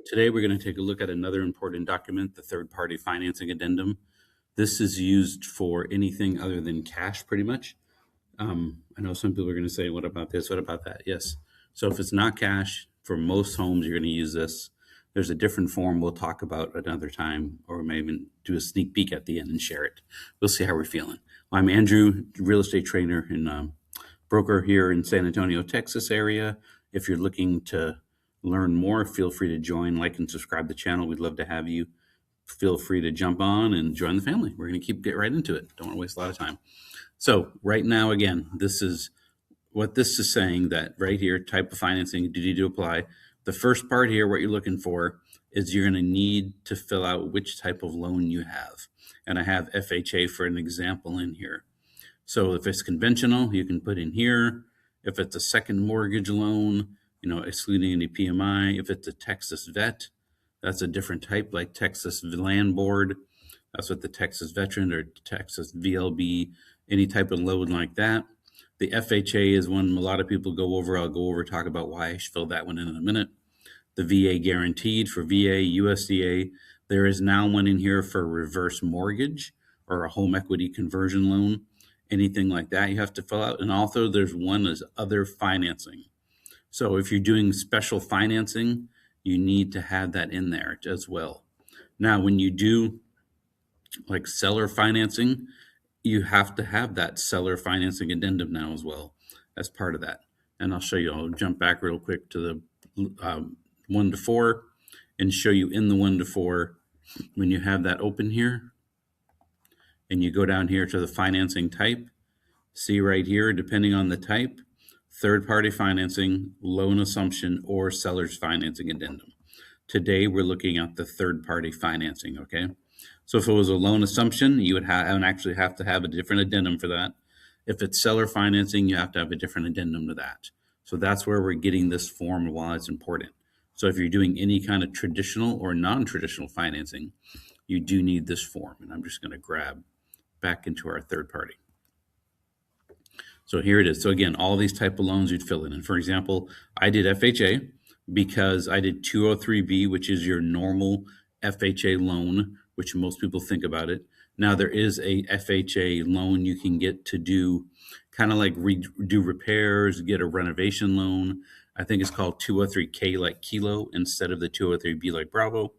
Today we're going to take a look at another important document, the third-party financing addendum. This is used for anything other than cash, pretty much. I know some people are going to say, what about this? What about that? Yes. So if it's not cash, for most homes, you're going to use this. There's a different form we'll talk about another time, or maybe even do a sneak peek at the end and share it. We'll see how we're feeling. Well, I'm Andrew, real estate trainer and broker here in San Antonio, Texas area. If you're looking to learn more, feel free to join, like, and subscribe to the channel. We'd love to have you. Feel free to jump on and join the family. We're going to get right into it. Don't want to waste a lot of time. So right now, again, this is what this is saying, that right here, type of financing, duty to apply. The first part here, what you're looking for is you're going to need to fill out which type of loan you have. And I have FHA for an example in here. So if it's conventional, you can put in here. If it's a second mortgage loan, excluding any PMI. If it's a Texas vet, that's a different type, like Texas Land Board. That's what the Texas Veteran or Texas VLB, any type of loan like that. The FHA is one a lot of people go over. I'll go over, talk about why I should fill that one in a minute. The VA guaranteed for VA, USDA. There is now one in here for reverse mortgage or a home equity conversion loan. Anything like that you have to fill out. And also there's one as other financing. So if you're doing special financing, you need to have that in there as well. Now, when you do like seller financing, you have to have that seller financing addendum now as well as part of that. And I'll show you, I'll jump back real quick to the 1 to 4 and show you in the 1 to 4, when you have that open here and you go down here to the financing type, see right here, depending on the type, third-party financing, loan assumption, or seller's financing addendum. Today, we're looking at the third-party financing, okay? So if it was a loan assumption, you would actually have to have a different addendum for that. If it's seller financing, you have to have a different addendum to that. So that's where we're getting this form and why it's important. So if you're doing any kind of traditional or non-traditional financing, you do need this form. And I'm just going to grab back into our third party. So here it is. So again, all these type of loans you'd fill in. And for example, I did FHA because I did 203B, which is your normal FHA loan, which most people think about it. Now there is a FHA loan you can get to do kind of like do repairs, get a renovation loan. I think it's called 203K like kilo instead of the 203B like Bravo.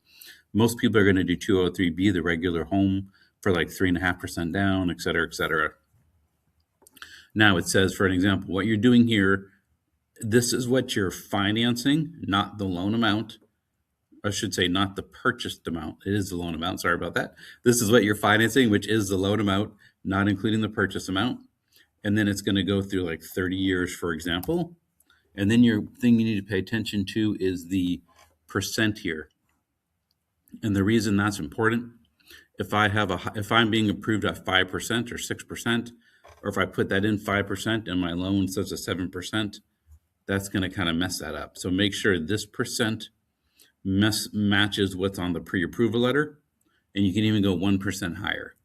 Most people are going to do 203B, the regular home, for like 3.5% down, et cetera, et cetera. Now it says, for an example, what you're doing here, this is what you're financing, not the loan amount. I should say not the purchased amount. It is the loan amount. Sorry about that. This is what you're financing, which is the loan amount, not including the purchase amount. And then it's going to go through like 30 years, for example. And then your thing you need to pay attention to is the percent here. And the reason that's important, if I'm being approved at 5% or 6%, or if I put that in 5% and my loan says a 7%, that's going to kind of mess that up. So make sure this percent matches what's on the pre-approval letter, and you can even go 1% higher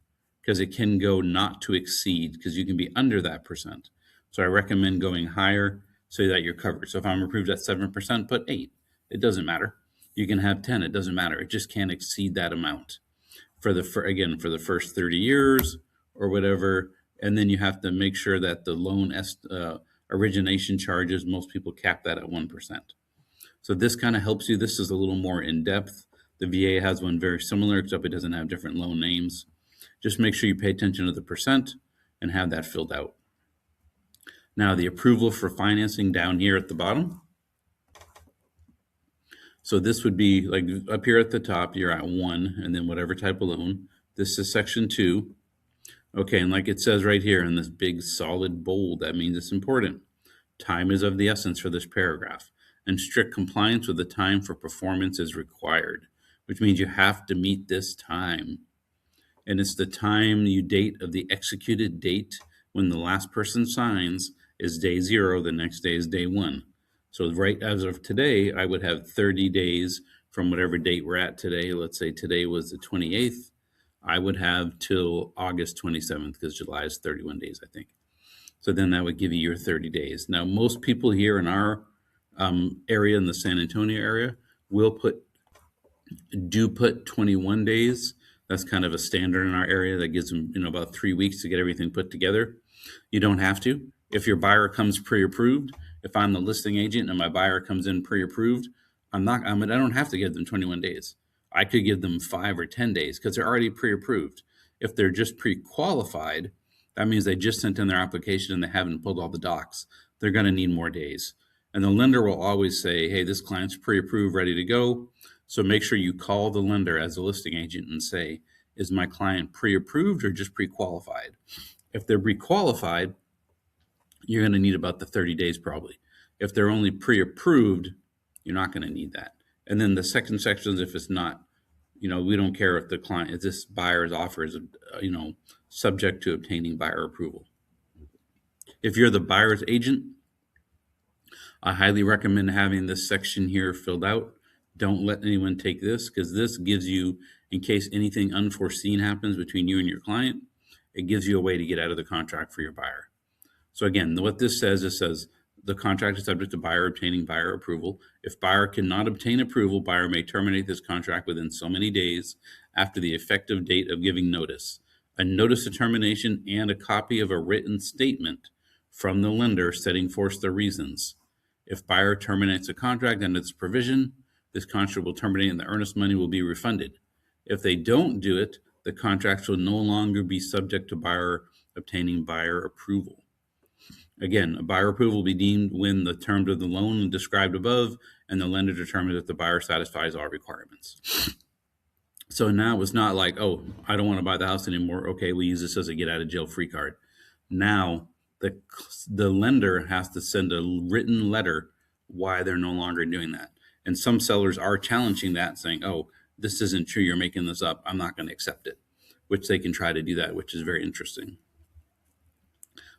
because it can go not to exceed because you can be under that percent. So I recommend going higher so that you're covered. So if I'm approved at 7%, put 8. It doesn't matter. You can have 10. It doesn't matter. It just can't exceed that amount for the first 30 years or whatever. And then you have to make sure that the loan origination charges, most people cap that at 1%. So this kind of helps you. This is a little more in depth. The VA has one very similar, except it doesn't have different loan names. Just make sure you pay attention to the percent and have that filled out. Now the approval for financing down here at the bottom. So this would be like up here at the top, you're at 1, and then whatever type of loan. This is section 2. Okay, and like it says right here in this big solid bold, that means it's important. Time is of the essence for this paragraph, and strict compliance with the time for performance is required, which means you have to meet this time. And it's the time you date of the executed date when the last person signs is day 0, the next day is day 1. So right as of today, I would have 30 days from whatever date we're at today. Let's say today was the 28th. I would have till August 27th because July is 31 days, I think. So then that would give you your 30 days. Now, most people here in our area, in the San Antonio area, will put do put 21 days. That's kind of a standard in our area. That gives them, about 3 weeks to get everything put together. You don't have to. If your buyer comes pre-approved, if I'm the listing agent and my buyer comes in pre-approved, I don't have to give them 21 days. I could give them 5 or 10 days because they're already pre-approved. If they're just pre-qualified, that means they just sent in their application and they haven't pulled all the docs. They're going to need more days. And the lender will always say, hey, this client's pre-approved, ready to go. So make sure you call the lender as a listing agent and say, is my client pre-approved or just pre-qualified? If they're pre-qualified, you're going to need about the 30 days probably. If they're only pre-approved, you're not going to need that. And then the second section is if it's not, we don't care if if this buyer's offer is, subject to obtaining buyer approval. If you're the buyer's agent, I highly recommend having this section here filled out. Don't let anyone take this because this gives you, in case anything unforeseen happens between you and your client, it gives you a way to get out of the contract for your buyer. So again, what this says, it says the contract is subject to buyer obtaining buyer approval. If buyer cannot obtain approval, buyer may terminate this contract within so many days after the effective date of giving notice. A notice of termination and a copy of a written statement from the lender setting forth the reasons. If buyer terminates a contract under this provision, this contract will terminate and the earnest money will be refunded. If they don't do it, the contract will no longer be subject to buyer obtaining buyer approval. Again, a buyer approval will be deemed when the terms of the loan described above and the lender determines that the buyer satisfies all requirements. So now it's not like, oh, I don't want to buy the house anymore. Okay, we use this as a get out of jail free card. Now the lender has to send a written letter why they're no longer doing that. And some sellers are challenging that, saying, oh, this isn't true. You're making this up. I'm not going to accept it, which they can try to do that, which is very interesting.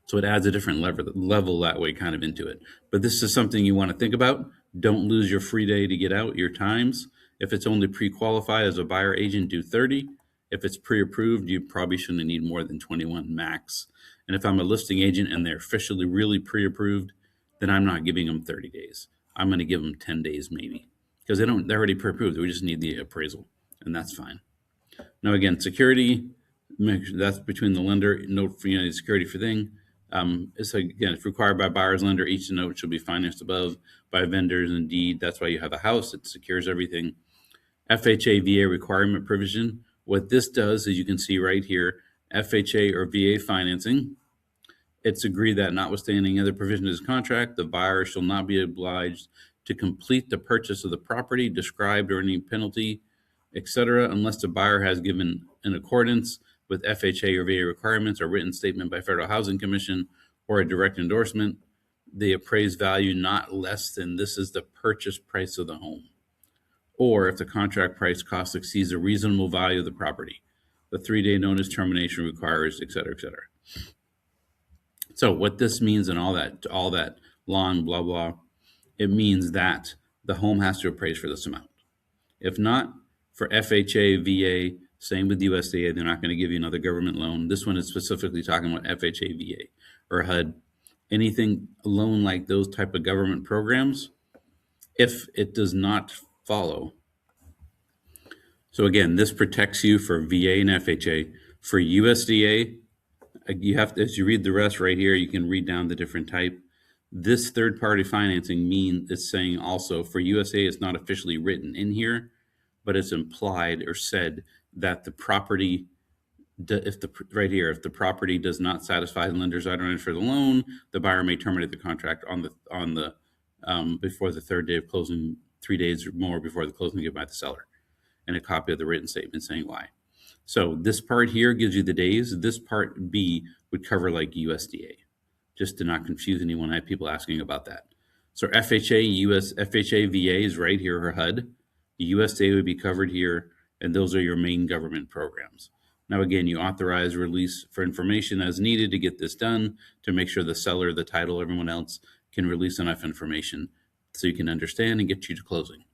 So it adds a different level that way kind of into it. But this is something you want to think about. Don't lose your free day to get out, your times. If it's only pre-qualified as a buyer agent, do 30. If it's pre-approved, you probably shouldn't need more than 21 max. And if I'm a listing agent and they're officially really pre-approved, then I'm not giving them 30 days. I'm going to give them 10 days maybe because they're already pre-approved. We just need the appraisal and that's fine. Now again, security, that's between the lender, note for security for thing. It's again, if required by buyer's lender, each note should be financed above by vendors and deed. That's why you have a house. It secures everything. FHA VA requirement provision. What this does is you can see right here, FHA or VA financing. It's agreed that notwithstanding other provision of this contract, the buyer shall not be obliged to complete the purchase of the property described or any penalty, etc., unless the buyer has given in accordance with FHA or VA requirements or written statement by Federal Housing Commission or a direct endorsement, the appraised value not less than this is the purchase price of the home. Or if the contract price cost exceeds the reasonable value of the property, the 3-day notice termination requires, et cetera, et cetera. So what this means and all that long blah, blah, it means that the home has to appraise for this amount. If not, for FHA, VA, same with USDA, they're not going to give you another government loan. This one is specifically talking about FHA, VA, or HUD. Anything loan like those type of government programs, if it does not follow. So again, this protects you for VA and FHA. For USDA, you have to, as you read the rest right here, you can read down the different type. This third-party financing it's saying also for USDA, it's not officially written in here, but it's implied or said that the property, if the property does not satisfy the lender's item for the loan, the buyer may terminate the contract on the before the third day of closing, 3 days or more before the closing given by the seller, and a copy of the written statement saying why. So this part here gives you the days. This part B would cover like USDA, just to not confuse anyone. I have people asking about that. So FHA, VA is right here, or HUD. USDA would be covered here, and those are your main government programs. Now, again, you authorize release for information as needed to get this done to make sure the seller, the title, everyone else can release enough information so you can understand and get you to closing.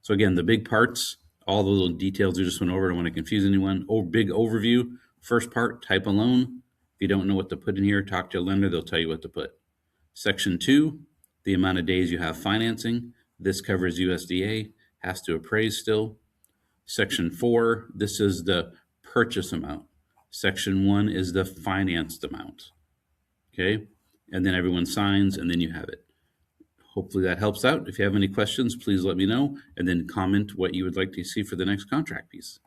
So again, the big parts, all the little details we just went over, I don't want to confuse anyone. Big overview. First part, type of loan. If you don't know what to put in here, talk to a lender. They'll tell you what to put. Section 2, the amount of days you have financing. This covers USDA, has to appraise still. Section 4, this is the purchase amount. Section 1 is the financed amount. Okay, and then everyone signs, and then you have it. Hopefully that helps out. If you have any questions, please let me know, and then comment what you would like to see for the next contract piece.